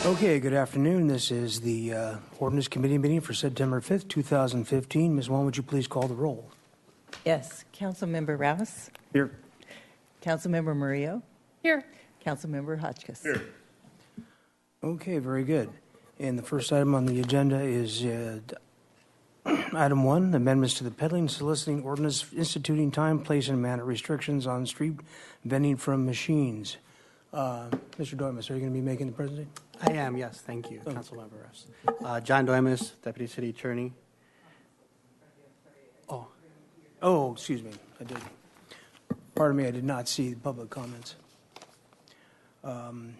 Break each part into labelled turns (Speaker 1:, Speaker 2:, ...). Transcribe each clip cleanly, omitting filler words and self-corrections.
Speaker 1: Okay, good afternoon. This is the Ordinance Committee meeting for September 5th, 2015. Ms. Wong, would you please call the roll?
Speaker 2: Yes. Councilmember Rouse.
Speaker 1: Here.
Speaker 2: Councilmember Murillo.
Speaker 3: Here.
Speaker 2: Councilmember Hotchkiss. Here.
Speaker 1: Okay, very good. And the first item on the agenda is item 1, amendments to the peddling soliciting ordinance instituting time, place, and manner restrictions on street vending from machines. Mr. Doimus, are you going to be making the presentation?
Speaker 4: I am, yes. Thank you, Councilmember Russ. John Doimus, Deputy City Attorney.
Speaker 1: Oh, excuse me. I did. Pardon me, I did not see the public comments. So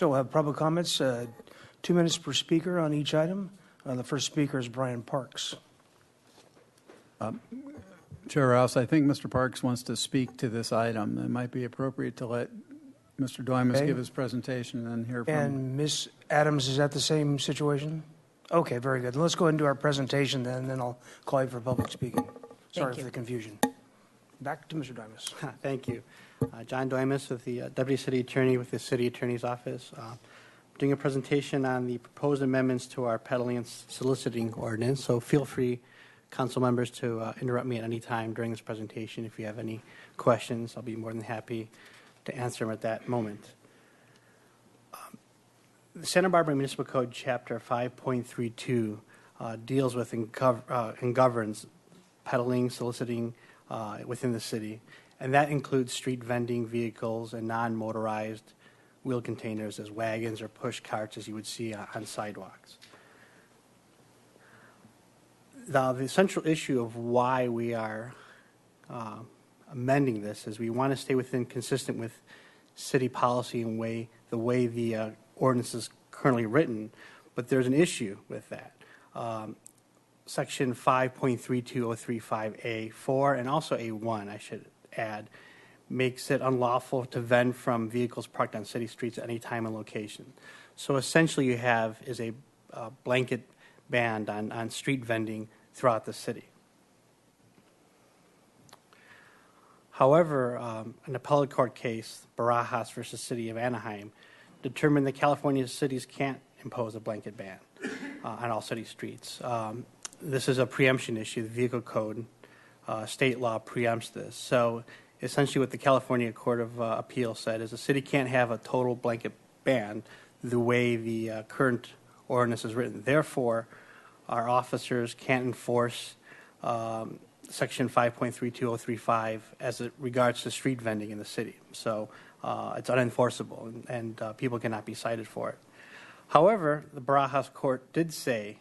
Speaker 1: we'll have public comments, 2 minutes per speaker on each item. The first speaker is Brian Parks.
Speaker 5: Chair Rouse, I think Mr. Parks wants to speak to this item. It might be appropriate to let Mr. Doimus give his presentation and then hear from...
Speaker 1: And Ms. Adams, is that the same situation? Okay, very good. Let's go ahead and do our presentation then, and then I'll call you for public speaking. Sorry for the confusion. Back to Mr. Doimus.
Speaker 4: Thank you. John Doimus with the Deputy City Attorney with the City Attorney's Office. Doing a presentation on the proposed amendments to our peddling and soliciting ordinance. So feel free, council members, to interrupt me at any time during this presentation. If you have any questions, I'll be more than happy to answer them at that moment. The Santa Barbara Municipal Code Chapter 5.32 deals with and governs peddling, soliciting within the city, and that includes street vending vehicles and non-motorized wheel containers as wagons or push carts, as you would see on sidewalks. Now, the central issue of why we are amending this is we want to stay consistent with city policy and the way the ordinance is currently written, but there's an issue with that. Section 5.32035A4 and also A1, I should add, makes it unlawful to vend from vehicles parked on city streets at any time and location. So essentially you have is a blanket ban on street vending throughout the city. However, an appellate court case, Barajas versus City of Anaheim, determined that California cities can't impose a blanket ban on all city streets. This is a preemption issue. The vehicle code, state law preempts this. So essentially what the California Court of Appeal said is the city can't have a total blanket ban the way the current ordinance is written. Therefore, our officers can't enforce Section 5.32035 as it regards to street vending in the city. So it's unenforceable, and people cannot be cited for it. However, the Barajas Court did say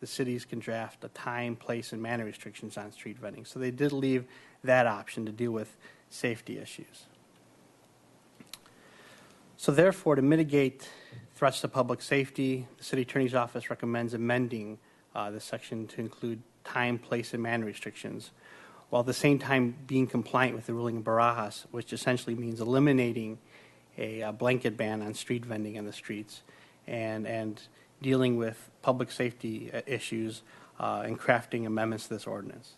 Speaker 4: the cities can draft a time, place, and manner restrictions on street vending. So they did leave that option to deal with safety issues. So therefore, to mitigate threats to public safety, the City Attorney's Office recommends amending this section to include time, place, and manner restrictions, while at the same time being compliant with the ruling of Barajas, which essentially means eliminating a blanket ban on street vending in the streets and dealing with public safety issues and crafting amendments to this ordinance.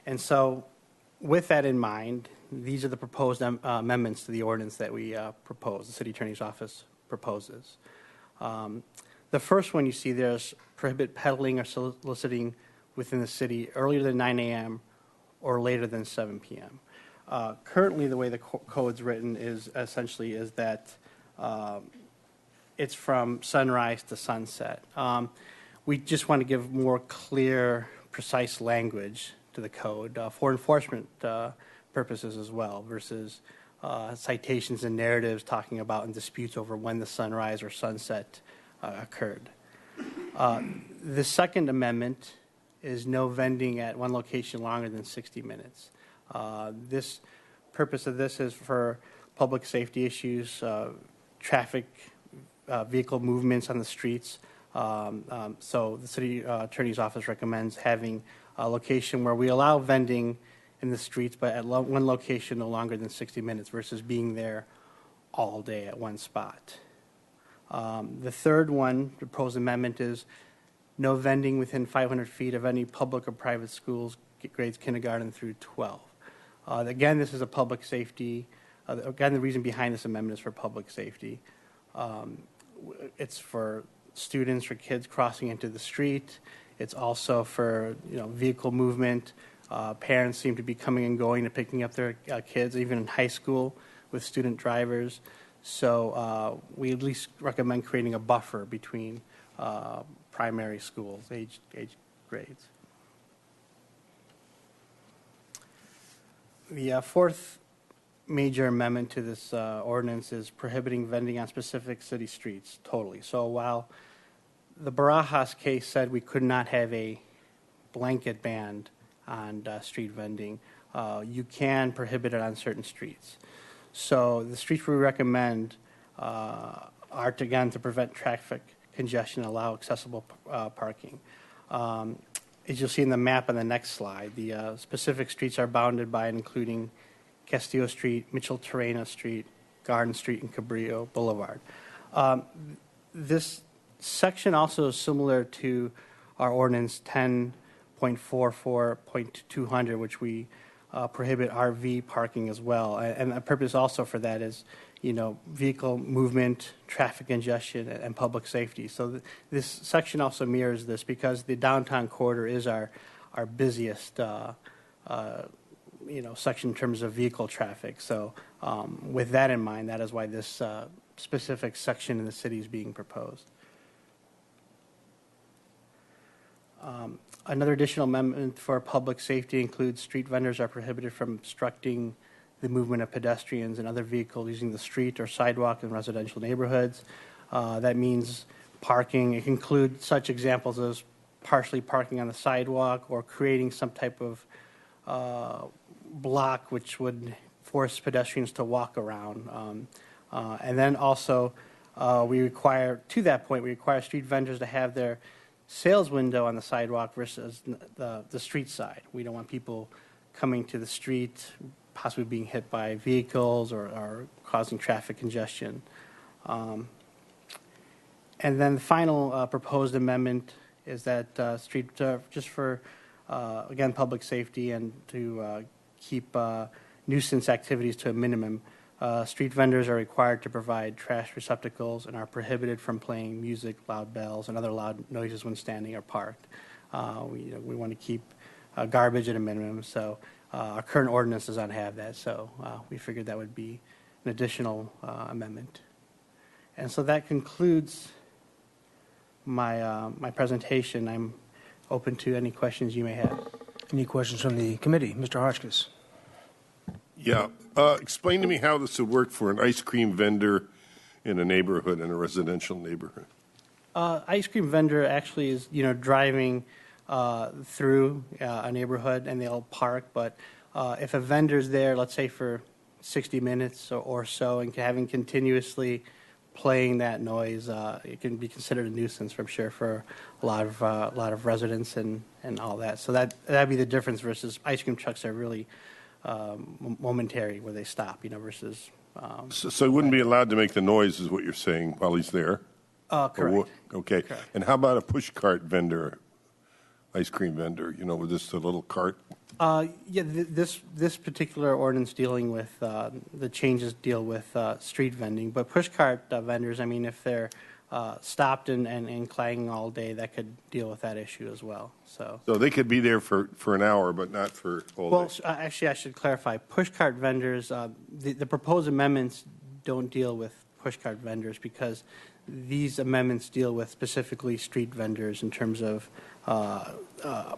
Speaker 4: And so with that in mind, these are the proposed amendments to the ordinance that we propose, the City Attorney's Office proposes. The first one you see there is prohibit peddling or soliciting within the city earlier than 9 a.m. or later than 7 p.m. Currently, the way the code's written is essentially that it's from sunrise to sunset. We just want to give more clear, precise language to the code for enforcement purposes as well, versus citations and narratives talking about and disputes over when the sunrise or sunset occurred. The second amendment is no vending at one location longer than 60 minutes. This purpose of this is for public safety issues, traffic, vehicle movements on the streets. So the City Attorney's Office recommends having a location where we allow vending in the streets, but at one location no longer than 60 minutes versus being there all day at one spot. The third one, proposed amendment, is no vending within 500 feet of any public or private schools, grades kindergarten through 12. Again, this is a public safety. Again, the reason behind this amendment is for public safety. It's for students, for kids crossing into the street. It's also for vehicle movement. Parents seem to be coming and going and picking up their kids, even in high school with student drivers. So we at least recommend creating a buffer between primary schools, age grades. The fourth major amendment to this ordinance is prohibiting vending on specific city streets totally. So while the Barajas case said we could not have a blanket ban on street vending, you can prohibit it on certain streets. So the streets we recommend are, to prevent traffic congestion and allow accessible parking. As you'll see in the map on the next slide, the specific streets are bounded by and including Castillo Street, Mitchell-Terrena Street, Garden Street, and Cabrillo Boulevard. This section also is similar to our ordinance 10.44.200, which we prohibit RV parking as well. And the purpose also for that is, vehicle movement, traffic congestion, and public safety. So this section also mirrors this because the downtown corridor is our busiest section in terms of vehicle traffic. So with that in mind, that is why this specific section in the city is being proposed. Another additional amendment for public safety includes street vendors are prohibited from obstructing the movement of pedestrians and other vehicles using the street or sidewalk in residential neighborhoods. That means parking. It can include such examples as partially parking on the sidewalk or creating some type of block which would force pedestrians to walk around. And then also we require street vendors to have their sales window on the sidewalk versus the street side. We don't want people coming to the street possibly being hit by vehicles or causing traffic congestion. And then the final proposed amendment is that just for, again, public safety and to keep nuisance activities to a minimum, street vendors are required to provide trash receptacles and are prohibited from playing music, loud bells, and other loud noises when standing or parked. We want to keep garbage at a minimum, so our current ordinance does not have that, so we figured that would be an additional amendment. And so that concludes my presentation. I'm open to any questions you may have.
Speaker 1: Any questions from the committee? Mr. Hotchkiss.
Speaker 3: Yeah. Explain to me how this would work for an ice cream vendor in a neighborhood, in a residential neighborhood.
Speaker 4: Ice cream vendor actually is, driving through a neighborhood and they'll park. But if a vendor's there, let's say for 60 minutes or so, and having continuously playing that noise, it can be considered a nuisance, I'm sure, for a lot of residents and all that. So that'd be the difference versus ice cream trucks are really momentary where they stop, versus.
Speaker 3: So he wouldn't be allowed to make the noise, is what you're saying, while he's there?
Speaker 4: Correct.
Speaker 3: Okay.
Speaker 4: Correct.
Speaker 3: And how about a push cart vendor, ice cream vendor, with just a little cart? This particular ordinance dealing with the changes deal with street vending, but push cart vendors, if they're stopped and clanging all day, that could deal with that issue as well. So they could be there for an hour, but not for all day.
Speaker 4: Well, actually, I should clarify. Push cart vendors, the proposed amendments don't deal with push cart vendors because these amendments deal with specifically street vendors in terms of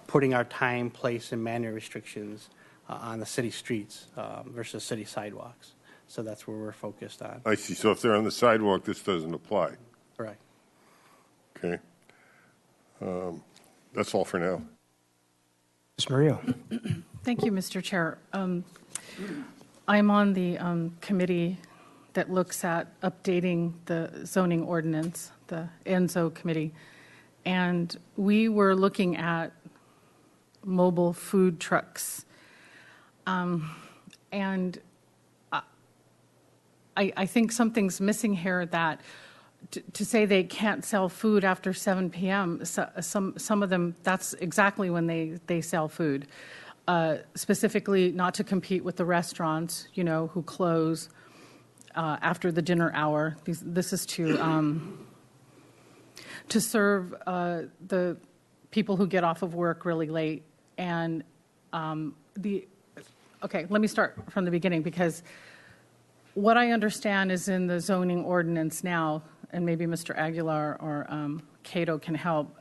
Speaker 4: putting our time, place, and manner restrictions on the city streets versus city sidewalks. So that's where we're focused on.
Speaker 3: I see. So if they're on the sidewalk, this doesn't apply.
Speaker 4: Correct.
Speaker 3: Okay. That's all for now.
Speaker 1: Ms. Murillo.
Speaker 6: Thank you, Mr. Chair. I'm on the committee that looks at updating the zoning ordinance, the ENZO committee, and we were looking at mobile food trucks. And I think something's missing here that to say they can't sell food after 7 p.m., some of them, that's exactly when they sell food. Specifically not to compete with the restaurants, who close. after the dinner hour. This is to serve the people who get off of work really late. And okay, let me start from the beginning, because what I understand is in the zoning ordinance now, and maybe Mr. Aguilar or Cato can help,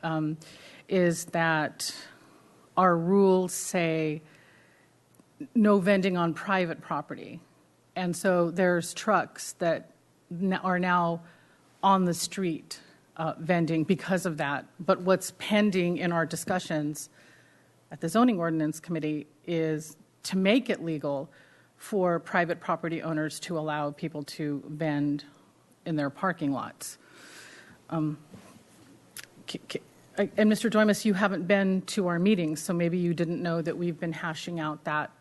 Speaker 6: is that our rules say no vending on private property. And so there's trucks that are now on the street vending because of that. But what's pending in our discussions at the Zoning Ordinance Committee is to make it legal for private property owners to allow people to vend in their parking lots. And Mr. Doimus, you haven't been to our meetings, so maybe you didn't know that we've been hashing out that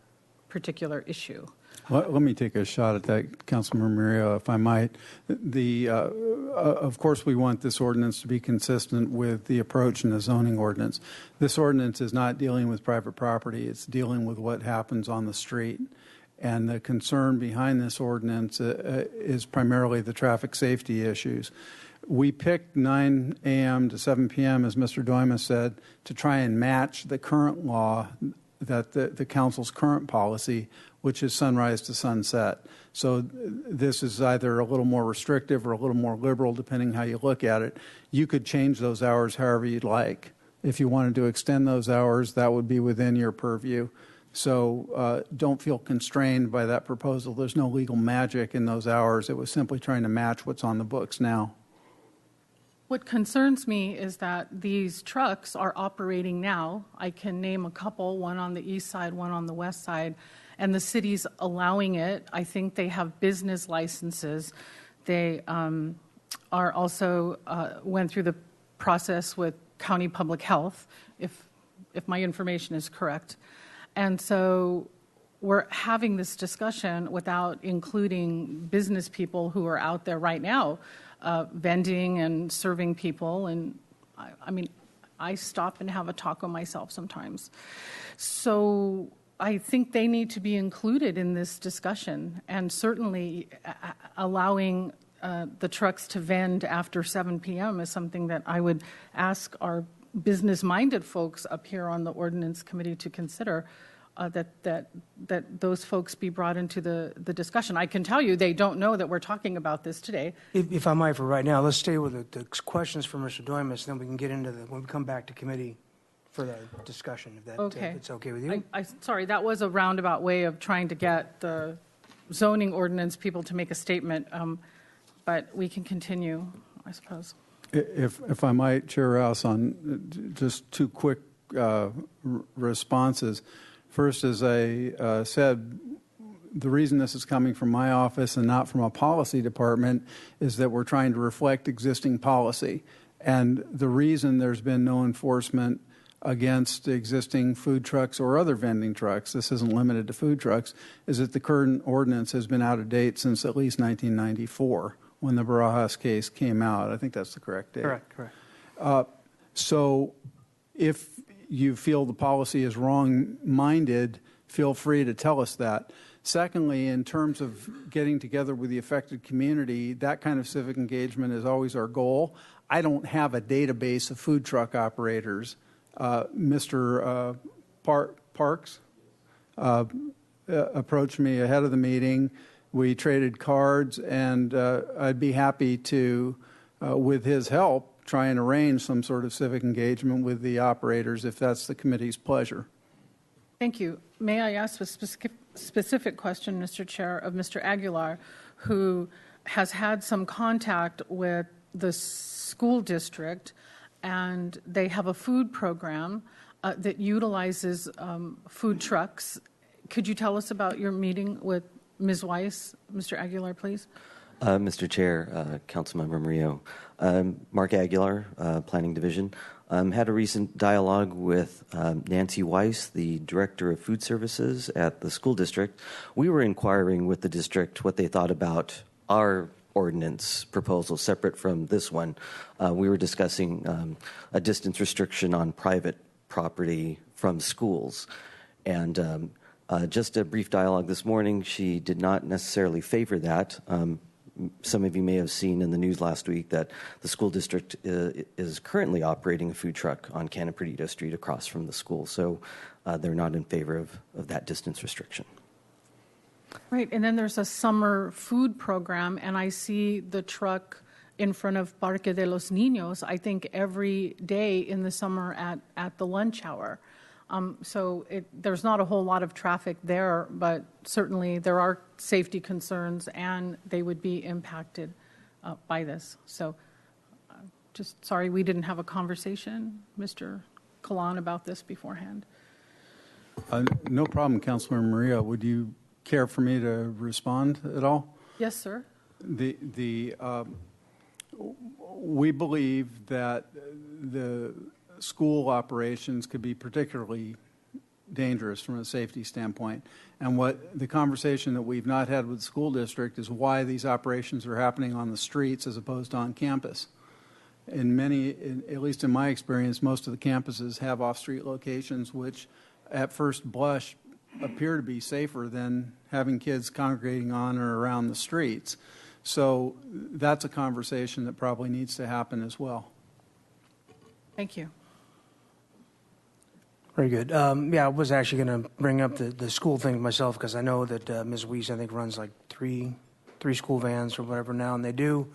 Speaker 6: particular issue.
Speaker 5: Let me take a shot at that, Councilmember Murillo, if I might. Of course, we want this ordinance to be consistent with the approach in the zoning ordinance. This ordinance is not dealing with private property. It's dealing with what happens on the street. And the concern behind this ordinance is primarily the traffic safety issues. We picked 9 a.m. to 7 p.m., as Mr. Doimus said, to try and match the current law, that the council's current policy, which is sunrise to sunset. So this is either a little more restrictive or a little more liberal, depending how you look at it. You could change those hours however you'd like. If you wanted to extend those hours, that would be within your purview. So don't feel constrained by that proposal. There's no legal magic in those hours. It was simply trying to match what's on the books now.
Speaker 6: What concerns me is that these trucks are operating now. I can name a couple, one on the east side, one on the west side, and the city's allowing it. I think they have business licenses. They are also went through the process with county public health, if my information is correct. And so we're having this discussion without including business people who are out there right now vending and serving people. And I mean, I stop and have a taco myself sometimes. So I think they need to be included in this discussion, and certainly allowing the trucks to vend after 7 p.m. is something that I would ask our business-minded folks up here on the Ordinance Committee to consider, that those folks be brought into the discussion. I can tell you they don't know that we're talking about this today.
Speaker 1: If I might, for right now, let's stay with the questions for Mr. Doimus, then we can get into when we come back to committee for the discussion, if it's okay with you.
Speaker 6: Sorry, that was a roundabout way of trying to get the zoning ordinance people to make a statement, but we can continue, I suppose.
Speaker 5: If I might, Chair Rouse, on just two quick responses. First, as I said, the reason this is coming from my office and not from a policy department is that we're trying to reflect existing policy. And the reason there's been no enforcement against existing food trucks or other vending trucks, this isn't limited to food trucks, is that the current ordinance has been out of date since at least 1994 when the Barajas case came out. I think that's the correct date.
Speaker 4: Correct.
Speaker 5: So if you feel the policy is wrong-minded, feel free to tell us that. Secondly, in terms of getting together with the affected community, that kind of civic engagement is always our goal. I don't have a database of food truck operators. Mr. Parks approached me ahead of the meeting. We traded cards, and I'd be happy to, with his help, try and arrange some sort of civic engagement with the operators if that's the committee's pleasure.
Speaker 6: Thank you. May I ask a specific question, Mr. Chair, of Mr. Aguilar, who has had some contact with the school district, and they have a food program that utilizes food trucks. Could you tell us about your meeting with Ms. Weiss? Mr. Aguilar, please.
Speaker 7: Mr. Chair, Councilmember Murillo, Mark Aguilar, Planning Division, had a recent dialogue with Nancy Weiss, the Director of Food Services at the school district. We were inquiring with the district what they thought about our ordinance proposal separate from this one. We were discussing a distance restriction on private property from schools. And just a brief dialogue this morning, she did not necessarily favor that. some of you may have seen in the news last week that the school district is currently operating a food truck on Cannon Perdita Street across from the school. So they're not in favor of that distance restriction.
Speaker 6: Right, and then there's a summer food program, and I see the truck in front of Parque de los Niños, I think every day in the summer at the lunch hour. So there's not a whole lot of traffic there, but certainly there are safety concerns, and they would be impacted by this. So just sorry we didn't have a conversation, Mr. Kalan, about this beforehand.
Speaker 5: No problem, Councilmember Maria. Would you care for me to respond at all?
Speaker 6: Yes, sir.
Speaker 5: We believe that the school operations could be particularly dangerous from a safety standpoint. And what the conversation that we've not had with the school district is why these operations are happening on the streets as opposed to on campus. At least in my experience, most of the campuses have off-street locations which at first blush appear to be safer than having kids congregating on or around the streets. So that's a conversation that probably needs to happen as well.
Speaker 6: Thank you.
Speaker 1: Very good. I was actually going to bring up the school thing myself because I know that Ms. Weiss, I think, runs like three school vans or whatever now, and they do.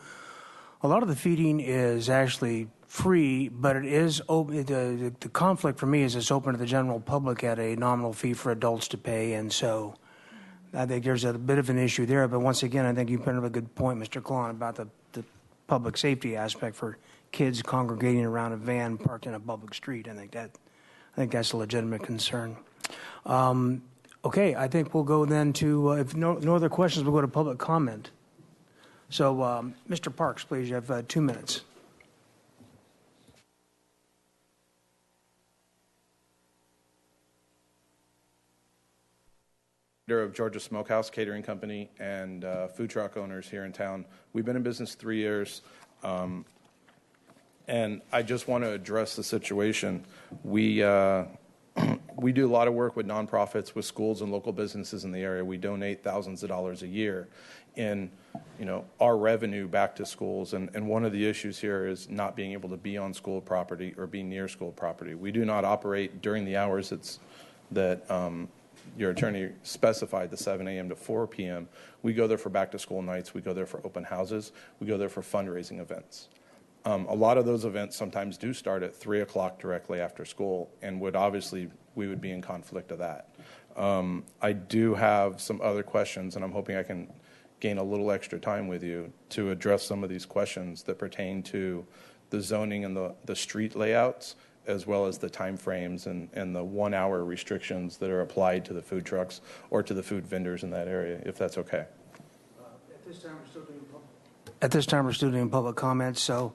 Speaker 1: A lot of the feeding is actually free, but it is open. The conflict for me is it's open to the general public at a nominal fee for adults to pay, and so I think there's a bit of an issue there. But once again, I think you bring up a good point, Mr. Klon, about the public safety aspect for kids congregating around a van parked in a public street. I think that's a legitimate concern. Okay, I think we'll go then to, if no other questions, we'll go to public comment. So, Mr. Parks, please, you have 2 minutes.
Speaker 8: Of Georgia Smokehouse Catering Company and food truck owners here in town. We've been in business 3 years, and I just want to address the situation. We do a lot of work with nonprofits, with schools and local businesses in the area. We donate thousands of dollars a year in our revenue back to schools, and one of the issues here is not being able to be on school property or be near school property. We do not operate during the hours that your attorney specified, the 7 a.m. to 4 p.m. We go there for back-to-school nights. We go there for open houses. We go there for fundraising events. A lot of those events sometimes do start at 3 o'clock directly after school, and we would be in conflict of that. I do have some other questions, and I'm hoping I can gain a little extra time with you to address some of these questions that pertain to the zoning and the street layouts, as well as the time frames and the 1 hour restrictions that are applied to the food trucks or to the food vendors in that area, if that's okay.
Speaker 1: At this time, we're still doing public comments, so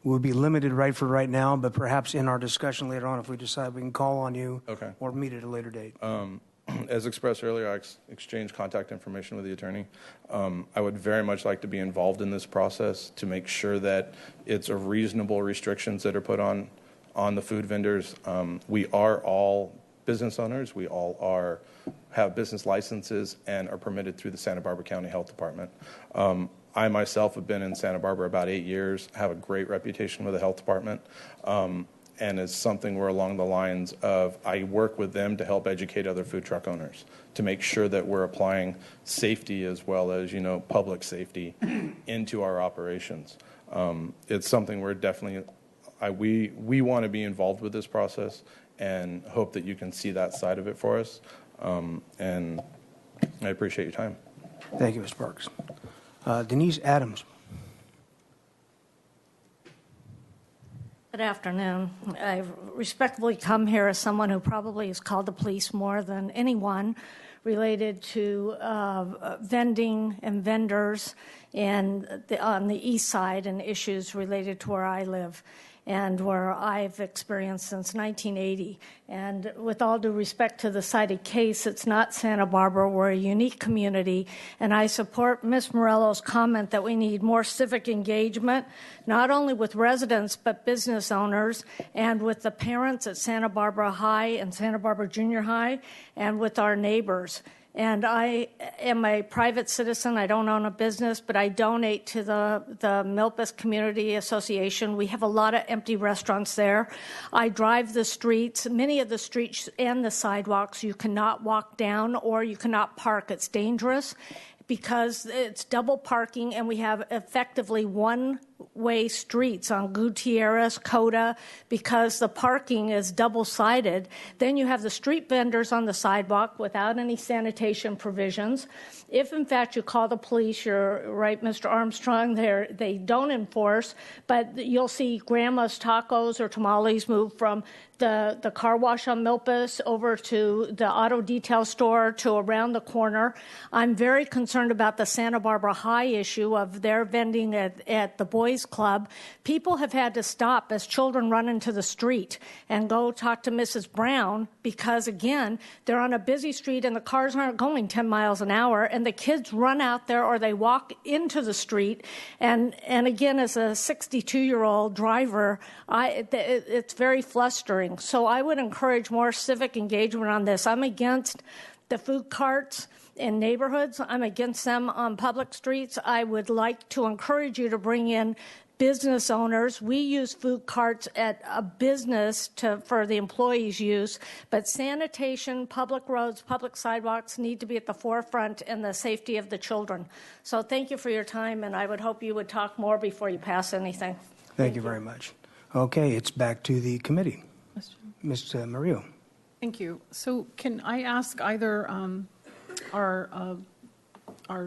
Speaker 1: we'll be limited right now, but perhaps in our discussion later on, if we decide we can call on you or meet at a later date.
Speaker 8: As expressed earlier, I exchanged contact information with the attorney. I would very much like to be involved in this process to make sure that it's a reasonable restrictions that are put on the food vendors. We are all business owners. We all have business licenses and are permitted through the Santa Barbara County Health Department. I myself have been in Santa Barbara about 8 years, have a great reputation with the health department, and it's something where along the lines of I work with them to help educate other food truck owners to make sure that we're applying safety as well as, public safety into our operations. It's something we're definitely we want to be involved with this process and hope that you can see that side of it for us. And I appreciate your time.
Speaker 1: Thank you, Mr. Parks. Denise Adams.
Speaker 9: Good afternoon. I respectfully come here as someone who probably has called the police more than anyone related to vending and vendors on the east side and issues related to where I live and where I've experienced since 1980. And with all due respect to the cited case, it's not Santa Barbara. We're a unique community, and I support Ms. Morello's comment that we need more civic engagement, not only with residents but business owners and with the parents at Santa Barbara High and Santa Barbara Junior High and with our neighbors. And I am a private citizen. I don't own a business, but I donate to the Milpas Community Association. We have a lot of empty restaurants there. I drive the streets. Many of the streets and the sidewalks you cannot walk down or you cannot park. It's dangerous because it's double parking, and we have effectively one-way streets on Gutierrez, Coda, because the parking is double-sided. Then you have the street vendors on the sidewalk without any sanitation provisions. If, in fact, you call the police, you're right, Mr. Armstrong, they don't enforce, but you'll see Grandma's Tacos or Tamales move from the car wash on Milpas over to the auto detail store to around the corner. I'm very concerned about the Santa Barbara High issue of their vending at the Boys Club. People have had to stop as children run into the street and go talk to Mrs. Brown because, again, they're on a busy street and the cars aren't going 10 miles an hour, and the kids run out there or they walk into the street. And again, as a 62-year-old driver, it's very flustering. So I would encourage more civic engagement on this. I'm against the food carts in neighborhoods. I'm against them on public streets. I would like to encourage you to bring in business owners. We use food carts at a business for the employees' use, but sanitation, public roads, public sidewalks need to be at the forefront and the safety of the children. So thank you for your time, and I would hope you would talk more before you pass anything.
Speaker 1: Thank you very much. Okay, it's back to the committee. Ms. Murillo.
Speaker 6: Thank you. So can I ask either our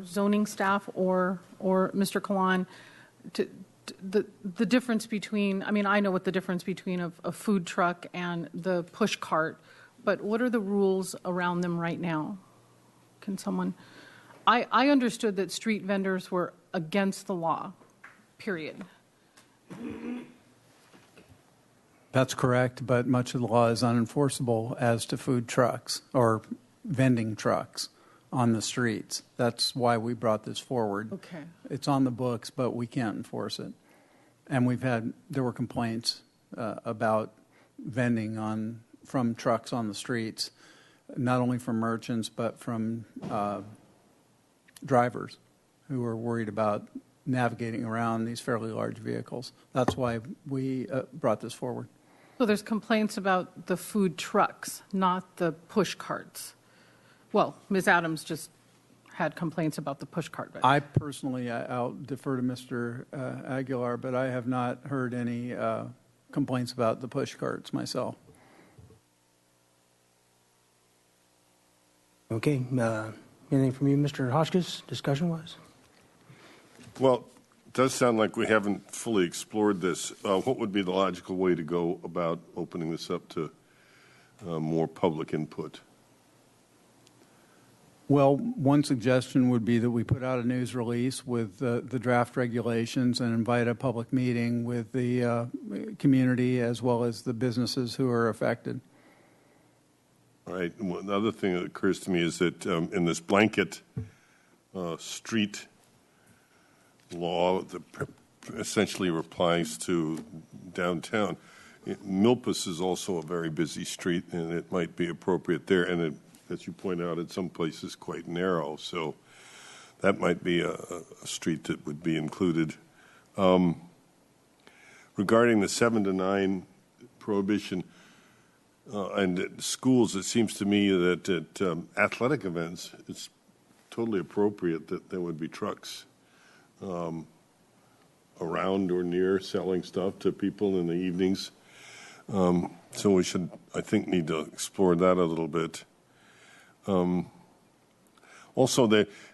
Speaker 6: zoning staff or Mr. Kalan the difference between, I mean, I know what the difference between a food truck and the push cart, but what are the rules around them right now? Can someone, I understood that street vendors were against the law, period.
Speaker 5: That's correct, but much of the law is unenforceable as to food trucks or vending trucks on the streets. That's why we brought this forward.
Speaker 6: Okay.
Speaker 5: It's on the books, but we can't enforce it. And there were complaints about vending from trucks on the streets, not only from merchants, but from drivers who were worried about navigating around these fairly large vehicles. That's why we brought this forward.
Speaker 6: So there's complaints about the food trucks, not the push carts. Well, Ms. Adams just had complaints about the push cart.
Speaker 5: I personally, I'll defer to Mr. Aguilar, but I have not heard any complaints about the push carts myself.
Speaker 1: Okay, anything from you, Mr. Hotchkiss, discussion-wise?
Speaker 10: Well, it does sound like we haven't fully explored this. What would be the logical way to go about opening this up to more public input?
Speaker 5: Well, one suggestion would be that we put out a news release with the draft regulations and invite a public meeting with the community as well as the businesses who are affected.
Speaker 10: All right. Well, the other thing that occurs to me is that in this blanket street law that essentially applies to downtown, Milpas is also a very busy street, and it might be appropriate there. And it, as you point out, in some places quite narrow. So that might be a street that would be included. Regarding the 7 to 9 prohibition and at schools, it seems to me that at athletic events, it's totally appropriate that there would be trucks around or near selling stuff to people in the evenings. So we should, I think, need to explore that a little bit. Also,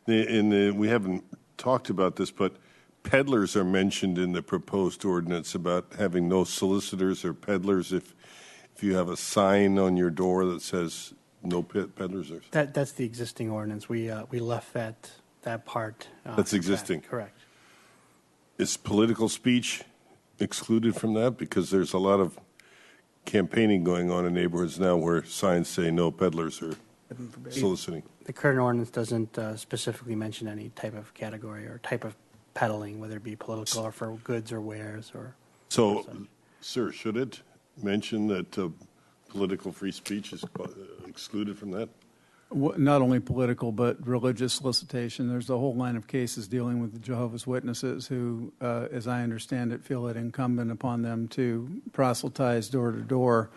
Speaker 10: we haven't talked about this, but peddlers are mentioned in the proposed ordinance about having no solicitors or peddlers if you have a sign on your door that says no peddlers.
Speaker 4: That's the existing ordinance. We left that part.
Speaker 10: That's existing.
Speaker 4: Correct.
Speaker 10: Is political speech excluded from that? Because there's a lot of campaigning going on in neighborhoods now where signs say no peddlers or soliciting.
Speaker 4: The current ordinance doesn't specifically mention any type of category or type of peddling, whether it be political or for goods or wares or.
Speaker 10: So, sir, should it mention that political free speech is excluded from that?
Speaker 5: Not only political, but religious solicitation. There's a whole line of cases dealing with the Jehovah's Witnesses who, as I understand it, feel it incumbent upon them to proselytize door to door.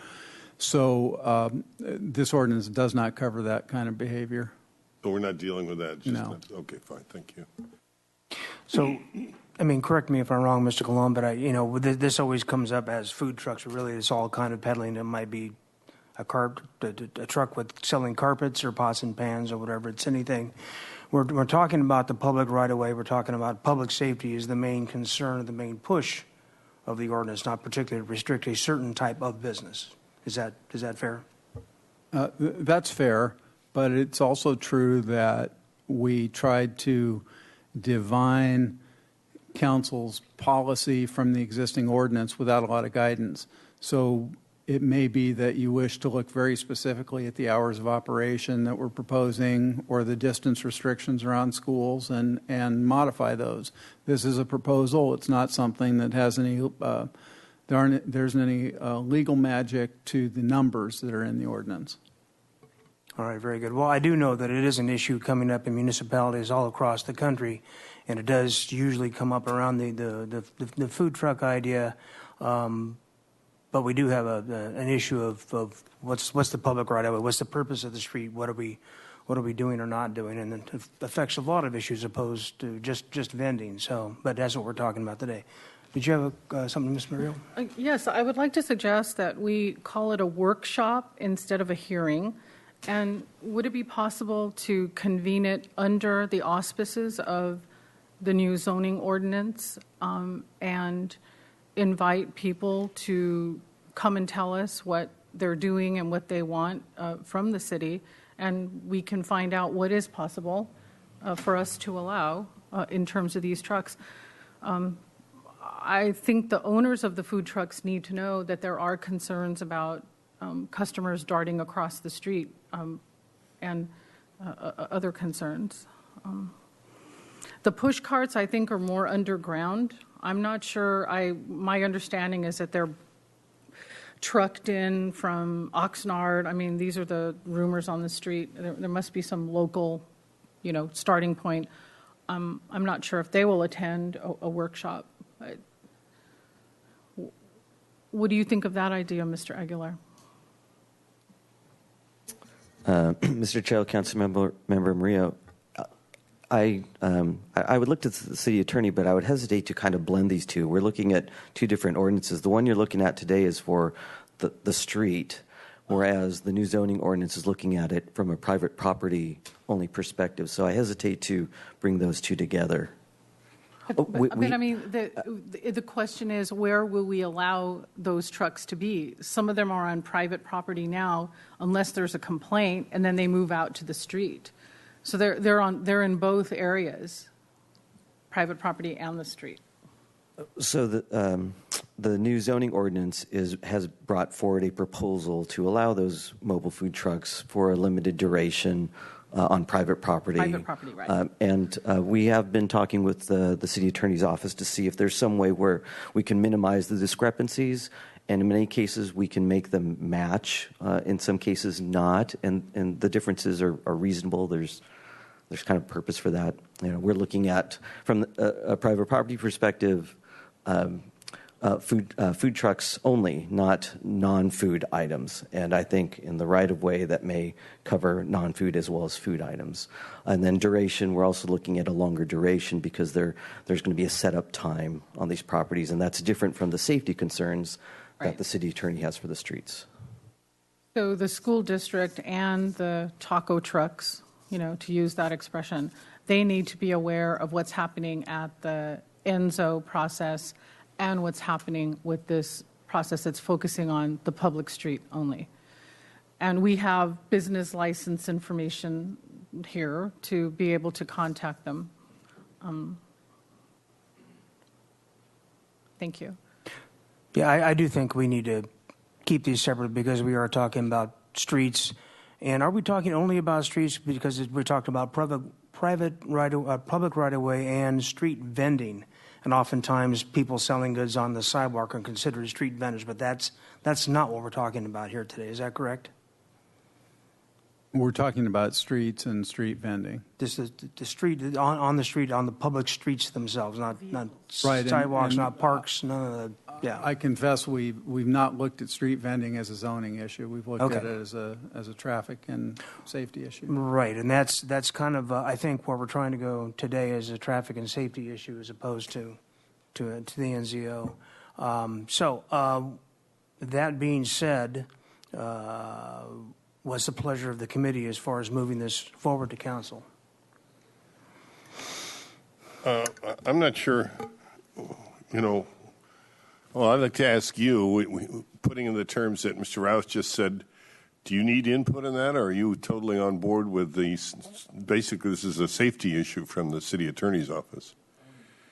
Speaker 5: So this ordinance does not cover that kind of behavior.
Speaker 10: So we're not dealing with that?
Speaker 5: No.
Speaker 10: Okay, fine, thank you.
Speaker 1: So, I mean, correct me if I'm wrong, Mr. Colon, but this always comes up as food trucks. Really, it's all kind of peddling. It might be a truck with selling carpets or pots and pans or whatever. It's anything. We're talking about the public right of way. We're talking about public safety is the main concern, the main push of the ordinance, not particularly to restrict a certain type of business. Is that fair?
Speaker 5: That's fair, but it's also true that we tried to divine council's policy from the existing ordinance without a lot of guidance. So it may be that you wish to look very specifically at the hours of operation that we're proposing or the distance restrictions around schools and modify those. This is a proposal. It's not something that has any, there isn't any legal magic to the numbers that are in the ordinance.
Speaker 1: All right, very good. Well, I do know that it is an issue coming up in municipalities all across the country, and it does usually come up around the food truck idea. But we do have an issue of what's the public right of way, what's the purpose of the street, what are we doing or not doing, and it affects a lot of issues opposed to just vending. So, but that's what we're talking about today. Did you have something, Ms. Muriel?
Speaker 6: Yes, I would like to suggest that we call it a workshop instead of a hearing. And would it be possible to convene it under the auspices of the new zoning ordinance and invite people to come and tell us what they're doing and what they want from the city, and we can find out what is possible for us to allow in terms of these trucks. I think the owners of the food trucks need to know that there are concerns about customers darting across the street and other concerns. The push carts, I think, are more underground. I'm not sure. My understanding is that they're trucked in from Oxnard. I mean, these are the rumors on the street. There must be some local, starting point. I'm not sure if they will attend a workshop. What do you think of that idea, Mr. Aguilar?
Speaker 7: Mr. Chair, Councilmember Murillo, I would look to the city attorney, but I would hesitate to kind of blend these two. We're looking at two different ordinances. The one you're looking at today is for the street, whereas the new zoning ordinance is looking at it from a private property only perspective. So I hesitate to bring those two together.
Speaker 6: The question is, where will we allow those trucks to be? Some of them are on private property now, unless there's a complaint, and then they move out to the street. So they're in both areas, private property and the street.
Speaker 7: So the new zoning ordinance has brought forward a proposal to allow those mobile food trucks for a limited duration on private property.
Speaker 6: Private property, right.
Speaker 7: And we have been talking with the city attorney's office to see if there's some way where we can minimize the discrepancies. And in many cases, we can make them match. In some cases, not. And the differences are reasonable. There's kind of purpose for that. We're looking at, from a private property perspective, food trucks only, not non-food items. And I think in the right-of-way that may cover non-food as well as food items. And then duration, we're also looking at a longer duration because there's going to be a setup time on these properties, and that's different from the safety concerns that the city attorney has for the streets.
Speaker 6: So the school district and the taco trucks, to use that expression, they need to be aware of what's happening at the ENZO process and what's happening with this process that's focusing on the public street only. And we have business license information here to be able to contact them. Thank you.
Speaker 1: Yeah, I do think we need to keep these separate because we are talking about streets. And are we talking only about streets because we're talking about public right-of-way and street vending? And oftentimes people selling goods on the sidewalk are considered street vendors, but that's not what we're talking about here today. Is that correct?
Speaker 5: We're talking about streets and street vending.
Speaker 1: Just the street, on the street, on the public streets themselves, not
Speaker 5: Right,
Speaker 1: sidewalks,
Speaker 5: and
Speaker 1: not parks, none of the, yeah.
Speaker 5: I confess we've not looked at street vending as a zoning issue. We've looked
Speaker 1: Okay.
Speaker 5: at it as a traffic and safety issue.
Speaker 1: Right, and that's kind of, I think, where we're trying to go today is a traffic and safety issue as opposed to the NZO. That being said, what's the pleasure of the committee as far as moving this forward to council?
Speaker 10: I'm not sure, well, I'd like to ask you, putting in the terms that Mr. Rouse just said, do you need input on that, or are you totally on board with basically this is a safety issue from the city attorney's office?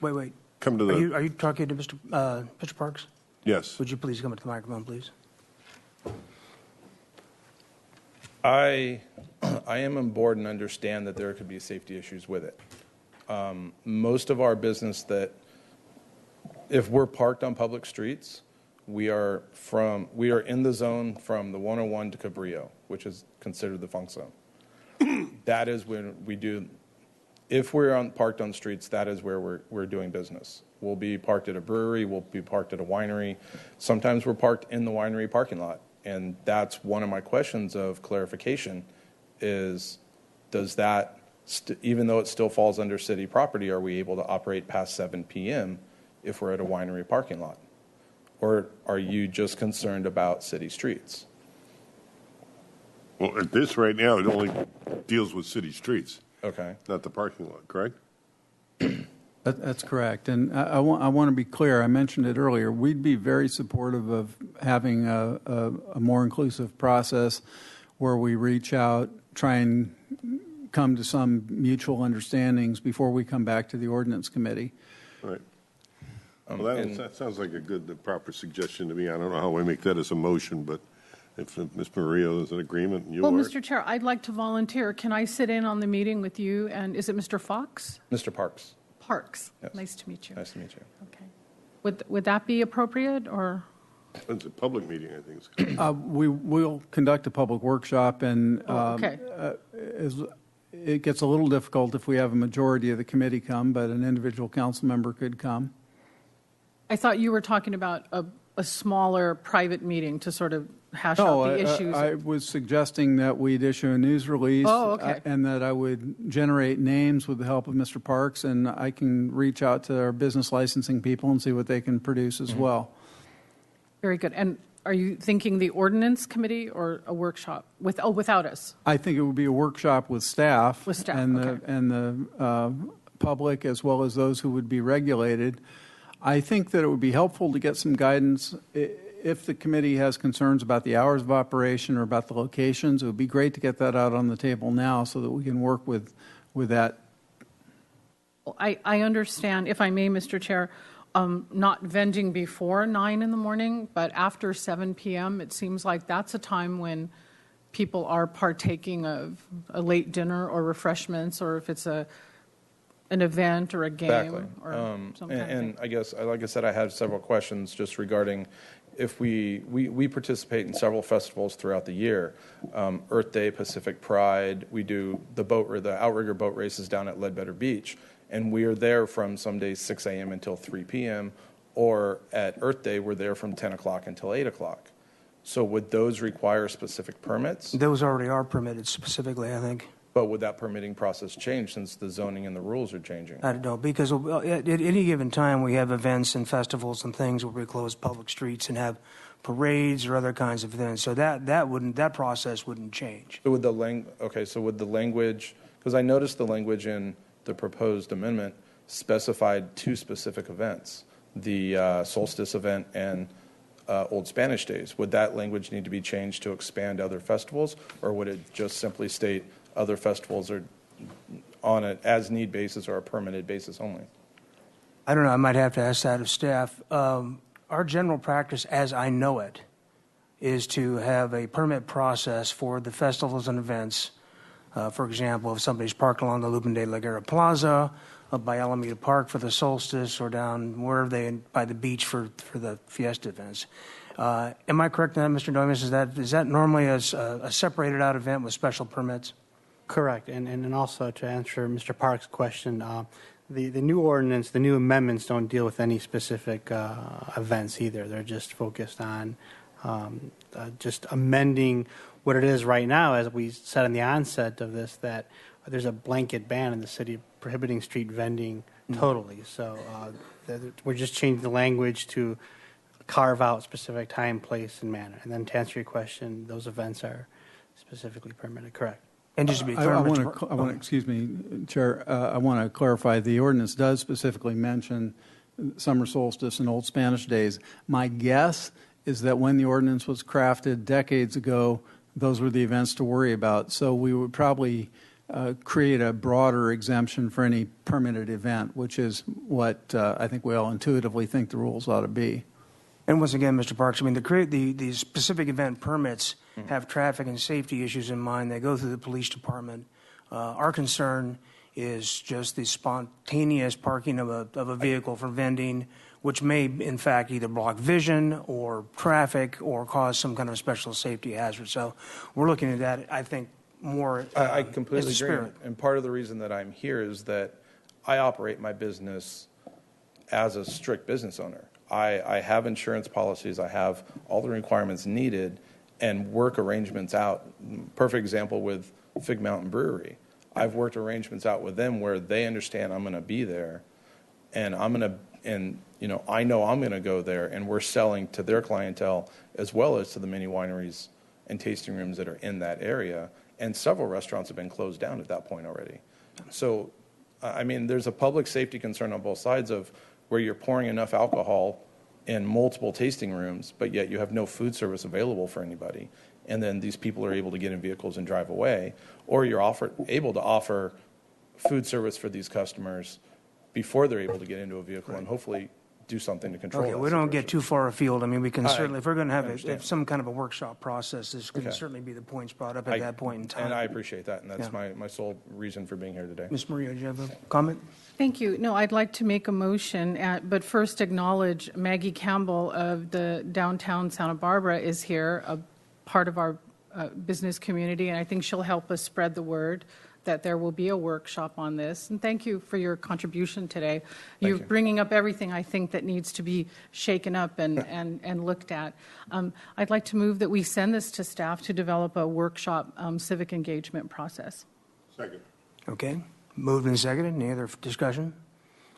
Speaker 1: Wait.
Speaker 10: Come to the...
Speaker 1: Are you talking to Mr. Parks?
Speaker 10: Yes.
Speaker 1: Would you please come to the microphone, please?
Speaker 8: I am on board and understand that there could be safety issues with it. Most of our business that, if we're parked on public streets, we are in the zone from the 101 to Cabrillo, which is considered the funk zone. That is when we do, if we're parked on streets, that is where we're doing business. We'll be parked at a brewery, we'll be parked at a winery. Sometimes we're parked in the winery parking lot. And that's one of my questions of clarification is, does that, even though it still falls under city property, are we able to operate past 7 p.m. if we're at a winery parking lot? Or are you just concerned about city streets?
Speaker 10: Well, at this right now, it only deals with city streets.
Speaker 8: Okay.
Speaker 10: Not the parking lot, correct?
Speaker 5: That's correct. And I want to be clear. I mentioned it earlier. We'd be very supportive of having a more inclusive process where we reach out, try and come to some mutual understandings before we come back to the ordinance committee.
Speaker 10: Right. Well, that sounds like a good, proper suggestion to me. I don't know how we make that as a motion, but if Ms. Murillo is in agreement and you
Speaker 6: Well,
Speaker 10: are.
Speaker 6: Mr. Chair, I'd like to volunteer. Can I sit in on the meeting with you? And is it Mr. Fox?
Speaker 8: Mr. Parks.
Speaker 6: Parks.
Speaker 8: Yes.
Speaker 6: Nice to meet you.
Speaker 8: Nice to meet you.
Speaker 6: Okay. Would that be appropriate, or?
Speaker 10: It's a public meeting, I think. It's
Speaker 5: We will conduct a public workshop, and
Speaker 6: Okay.
Speaker 5: it gets a little difficult if we have a majority of the committee come, but an individual council member could come.
Speaker 6: I thought you were talking about a smaller private meeting to sort of hash out the issues.
Speaker 5: I was suggesting that we'd issue a news release.
Speaker 6: Oh, okay.
Speaker 5: And that I would generate names with the help of Mr. Parks, and I can reach out to our business licensing people and see what they can produce as well.
Speaker 6: Very good. And are you thinking the ordinance committee or a workshop without us?
Speaker 5: I think it would be a workshop with staff.
Speaker 6: With staff,
Speaker 5: And
Speaker 6: okay.
Speaker 5: the public, as well as those who would be regulated. I think that it would be helpful to get some guidance. If the committee has concerns about the hours of operation or about the locations, it would be great to get that out on the table now so that we can work with that.
Speaker 6: I understand, if I may, Mr. Chair, not vending before 9 in the morning, but after 7 p.m., it seems like that's a time when people are partaking of a late dinner or refreshments, or if it's an event or a game
Speaker 8: Exactly.
Speaker 6: or some kind of thing.
Speaker 8: And I guess, like I said, I had several questions just regarding if we participate in several festivals throughout the year. Earth Day, Pacific Pride, we do the outrigger boat races down at Ledbetter Beach, and we are there from some days 6 a.m. until 3 p.m., or at Earth Day, we're there from 10 o'clock until 8 o'clock. So would those require specific permits?
Speaker 1: Those already are permitted specifically, I think.
Speaker 8: But would that permitting process change since the zoning and the rules are changing?
Speaker 1: I don't know, because at any given time, we have events and festivals and things where we close public streets and have parades or other kinds of events. So that process wouldn't change.
Speaker 8: So would the language, because I noticed the language in the proposed amendment specified two specific events, the solstice event and Old Spanish Days. Would that language need to be changed to expand other festivals, or would it just simply state other festivals are on an as-need basis or a permitted basis only?
Speaker 1: I don't know. I might have to ask that of staff. Our general practice, as I know it, is to have a permit process for the festivals and events. For example, if somebody's parked along the Lupin de la Guerra Plaza, up by Alameda Park for the solstice, or down wherever they by the beach for the fiesta events. Am I correct in that, Mr. Dominguez? Is that normally a separated out event with special permits?
Speaker 4: Correct. And also to answer Mr. Park's question, the new ordinance, the new amendments don't deal with any specific events either. They're just focused on just amending what it is right now, as we said in the onset of this, that there's a blanket ban in the city prohibiting street vending totally. So we're just changing the language to carve out specific time, place, and manner. And then to answer your question, those events are specifically permitted. Correct.
Speaker 1: And just to be clear,
Speaker 5: I want to, excuse me, Chair, I want to clarify, the ordinance does specifically mention summer solstice and Old Spanish days. My guess is that when the ordinance was crafted decades ago, those were the events to worry about. So we would probably create a broader exemption for any permitted event, which is what I think we all intuitively think the rules ought to be.
Speaker 1: And once again, Mr. Parks, I mean, the specific event permits have traffic and safety issues in mind. They go through the police department. Our concern is just the spontaneous parking of a vehicle for vending, which may, in fact, either block vision or traffic or cause some kind of special safety hazard. So we're looking at that, I think, more
Speaker 8: I completely
Speaker 1: as the
Speaker 8: agree.
Speaker 1: spirit.
Speaker 8: And part of the reason that I'm here is that I operate my business as a strict business owner. I have insurance policies. I have all the requirements needed and work arrangements out. Perfect example with Fig Mountain Brewery. I've worked arrangements out with them where they understand I'm going to be there, and I know I'm going to go there, and we're selling to their clientele as well as to the many wineries and tasting rooms that are in that area. And several restaurants have been closed down at that point already. So, I mean, there's a public safety concern on both sides of where you're pouring enough alcohol in multiple tasting rooms, but yet you have no food service available for anybody. And then these people are able to get in vehicles and drive away. Or you're able to offer food service for these customers before they're able to get into a vehicle and hopefully do something to control
Speaker 1: Okay,
Speaker 8: that
Speaker 1: we don't
Speaker 8: situation.
Speaker 1: get too far afield. I mean, we can certainly, if we're going to have
Speaker 8: understand.
Speaker 1: some kind of a workshop process, this can
Speaker 8: Okay.
Speaker 1: certainly be the points brought up at that point in time.
Speaker 8: And I appreciate that, and that's
Speaker 1: Yeah.
Speaker 8: my sole reason for being here today.
Speaker 1: Ms. Maria, do you have a comment?
Speaker 6: Thank you. No, I'd like to make a motion, but first acknowledge Maggie Campbell of the downtown Santa Barbara is here, a part of our business community, and I think she'll help us spread the word that there will be a workshop on this. And thank you for your contribution today. You're
Speaker 8: you.
Speaker 6: bringing up everything I think that needs to be shaken up and looked at. I'd like to move that we send this to staff to develop a workshop civic engagement process.
Speaker 10: Second.
Speaker 1: Okay, moved and seconded. Any other discussion?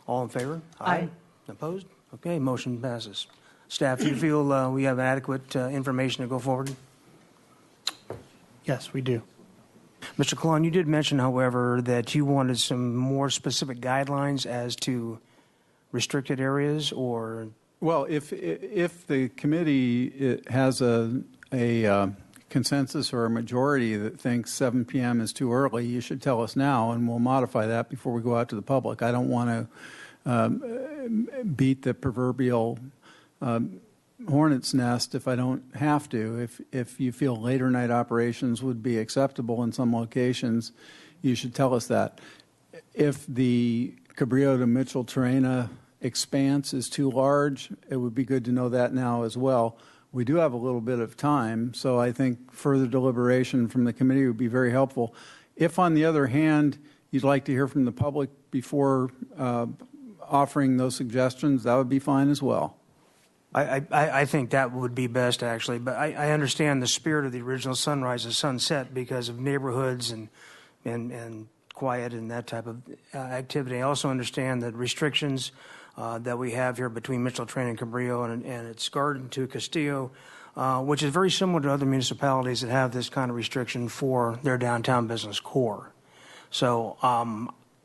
Speaker 1: All in favor?
Speaker 2: Aye.
Speaker 1: Opposed? Okay, motion passes. Staff, do you feel we have adequate information to go forward?
Speaker 4: Yes, we do.
Speaker 1: Mr. Colon, you did mention, however, that you wanted some more specific guidelines as to restricted areas or...
Speaker 5: Well, if the committee has a consensus or a majority that thinks 7 p.m. is too early, you should tell us now, and we'll modify that before we go out to the public. I don't want to beat the proverbial hornet's nest if I don't have to. If you feel later night operations would be acceptable in some locations, you should tell us that. If the Cabrillo to Mitchell Terrena expanse is too large, it would be good to know that now as well. We do have a little bit of time, so I think further deliberation from the committee would be very helpful. If, on the other hand, you'd like to hear from the public before offering those suggestions, that would be fine as well.
Speaker 1: I think that would be best, actually. But I understand the spirit of the original Sunrise to Sunset because of neighborhoods and quiet and that type of activity. I also understand the restrictions that we have here between Mitchell Train and Cabrillo and its garden to Castillo, which is very similar to other municipalities that have this kind of restriction for their downtown business core. So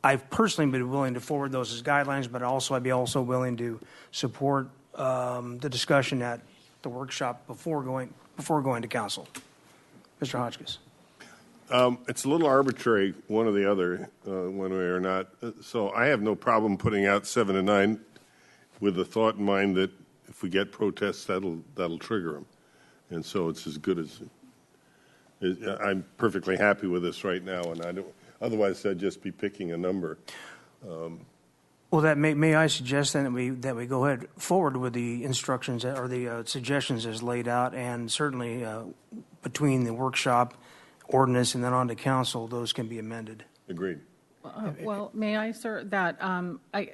Speaker 1: I've personally been willing to forward those as guidelines, but also I'd be also willing to support the discussion at the workshop before going to council. Mr. Hotchkiss.
Speaker 10: It's a little arbitrary, one or the other, one way or not. So I have no problem putting out 7 to 9 with the thought in mind that if we get protests, that'll trigger them. And so it's as good as I'm perfectly happy with this right now, and I don't. Otherwise, I'd just be picking a number.
Speaker 1: Well, may I suggest then that we go ahead forward with the instructions or the suggestions as laid out, and certainly between the workshop ordinance and then on to council, those can be amended.
Speaker 10: Agreed.
Speaker 6: Well, may I, sir, that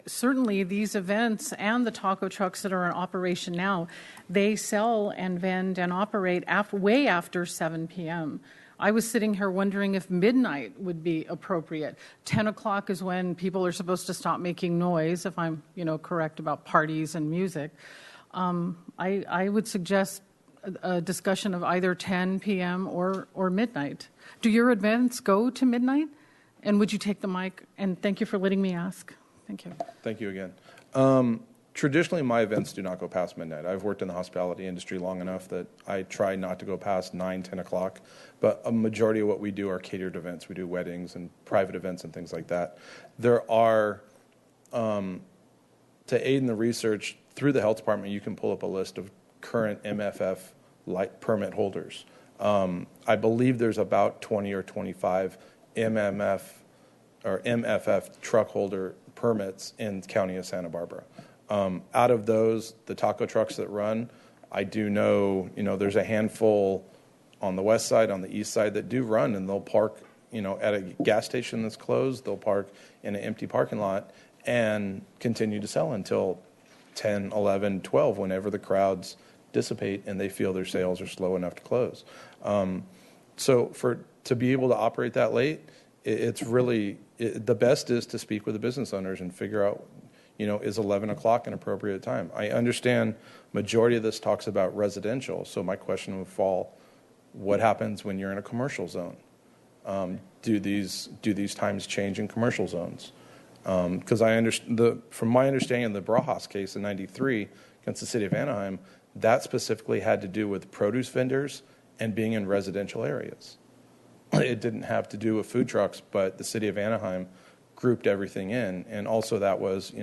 Speaker 6: certainly these events and the taco trucks that are in operation now, they sell and vend and operate way after 7 p.m. I was sitting here wondering if midnight would be appropriate. 10 o'clock is when people are supposed to stop making noise, if I'm, correct about parties and music. I would suggest a discussion of either 10 p.m. or midnight. Do your events go to midnight? And would you take the mic? And thank you for letting me ask. Thank you.
Speaker 8: Thank you again. Traditionally, my events do not go past midnight. I've worked in the hospitality industry long enough that I try not to go past 9, 10 o'clock. But a majority of what we do are catered events. We do weddings and private events and things like that. There are, to aid in the research, through the health department, you can pull up a list of current MFF light permit holders. I believe there's about 20 or 25 MFF truck holder permits in the county of Santa Barbara. Out of those, the taco trucks that run, I do know, there's a handful on the west side, on the east side that do run, and they'll park, at a gas station that's closed. They'll park in an empty parking lot and continue to sell until 10, 11, 12, whenever the crowds dissipate and they feel their sales are slow enough to close. To be able to operate that late, it's really, the best is to speak with the business owners and figure out, is 11 o'clock an appropriate time? I understand majority of this talks about residential, so my question would fall, what happens when you're in a commercial zone? Do these times change in commercial zones? Because from my understanding of the Barajas case in '93 against the city of Anaheim, that specifically had to do with produce vendors and being in residential areas. It didn't have to do with food trucks, but the city of Anaheim grouped everything in, and also that was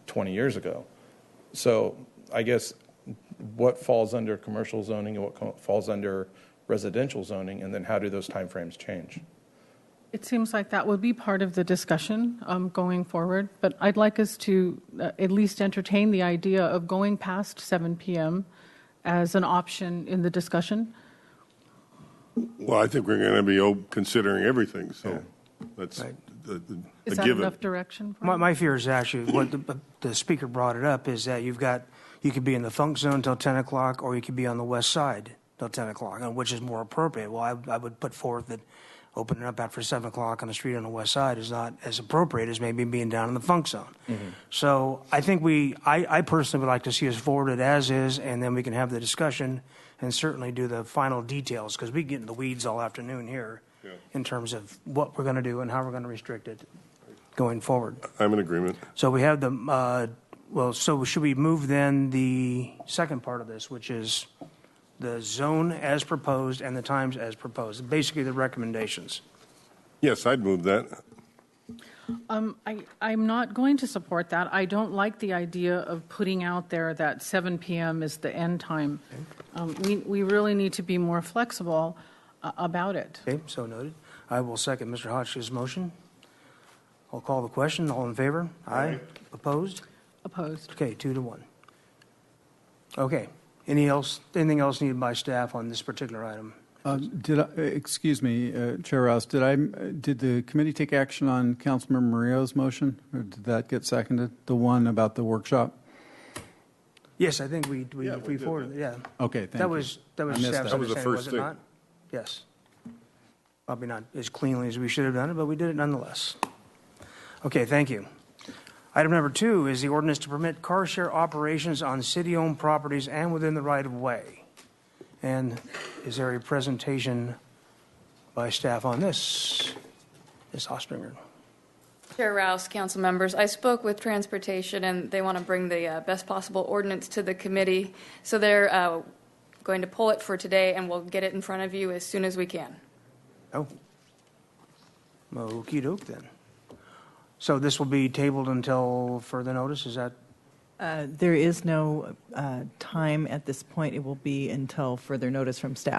Speaker 8: 20 years ago. So I guess what falls under commercial zoning and what falls under residential zoning, and then how do those timeframes change?
Speaker 6: It seems like that would be part of the discussion going forward, but I'd like us to at least entertain the idea of going past 7 p.m. as an option in the discussion.
Speaker 10: Well, I think we're going to be considering everything, so that's
Speaker 1: Right.
Speaker 10: a
Speaker 6: Is that
Speaker 10: given.
Speaker 6: enough direction? For
Speaker 1: My fear is actually, what the speaker brought it up, is that you could be in the funk zone till 10 o'clock, or you could be on the west side till 10 o'clock, and which is more appropriate. Well, I would put forth that opening up after 7 o'clock on the street on the west side is not as appropriate as maybe being down in the funk zone. Mm-hmm. So I think I personally would like to see us forwarded as is, and then we can have the discussion and certainly do the final details, because we get in the weeds all afternoon here in terms of what we're going to do and how we're going to restrict it going forward.
Speaker 10: I'm in agreement.
Speaker 1: So we have so should we move then the second part of this, which is the zone as proposed and the times as proposed, basically the recommendations?
Speaker 10: Yes, I'd move that.
Speaker 6: I'm not going to support that. I don't like the idea of putting out there that 7 p.m. is the end time. We really need to be more flexible about it.
Speaker 1: Okay, so noted. I will second Mr. Hotchkiss' motion. I'll call the question. All in favor? Aye. Opposed?
Speaker 6: Opposed.
Speaker 1: Okay, 2-1. Okay. Anything else needed by staff on this particular item?
Speaker 5: Excuse me, Chair Rouse, did the committee take action on Councilmember Murillo's motion? Or did that get seconded? The one about the workshop?
Speaker 1: Yes, I think we
Speaker 10: did
Speaker 1: forwarded. Yeah.
Speaker 5: Okay, thank you.
Speaker 1: That was
Speaker 5: I missed
Speaker 1: staff's
Speaker 10: that was the
Speaker 1: understanding,
Speaker 10: first
Speaker 1: was it
Speaker 10: thing.
Speaker 1: not? Yes. Probably not as cleanly as we should have done it, but we did it nonetheless. Okay, thank you. Item number 2 is the ordinance to permit car share operations on city-owned properties and within the right-of-way. And is there a presentation by staff on this? Ms. Ostringer.
Speaker 11: Chair Rouse, council members, I spoke with transportation and they want to bring the best possible ordinance to the committee. So they're going to pull it for today and we'll get it in front of you as soon as we can.
Speaker 1: Oh. Okey doke then. So this will be tabled until further notice, is that?
Speaker 2: There is no time at this point. It will be until further notice from staff.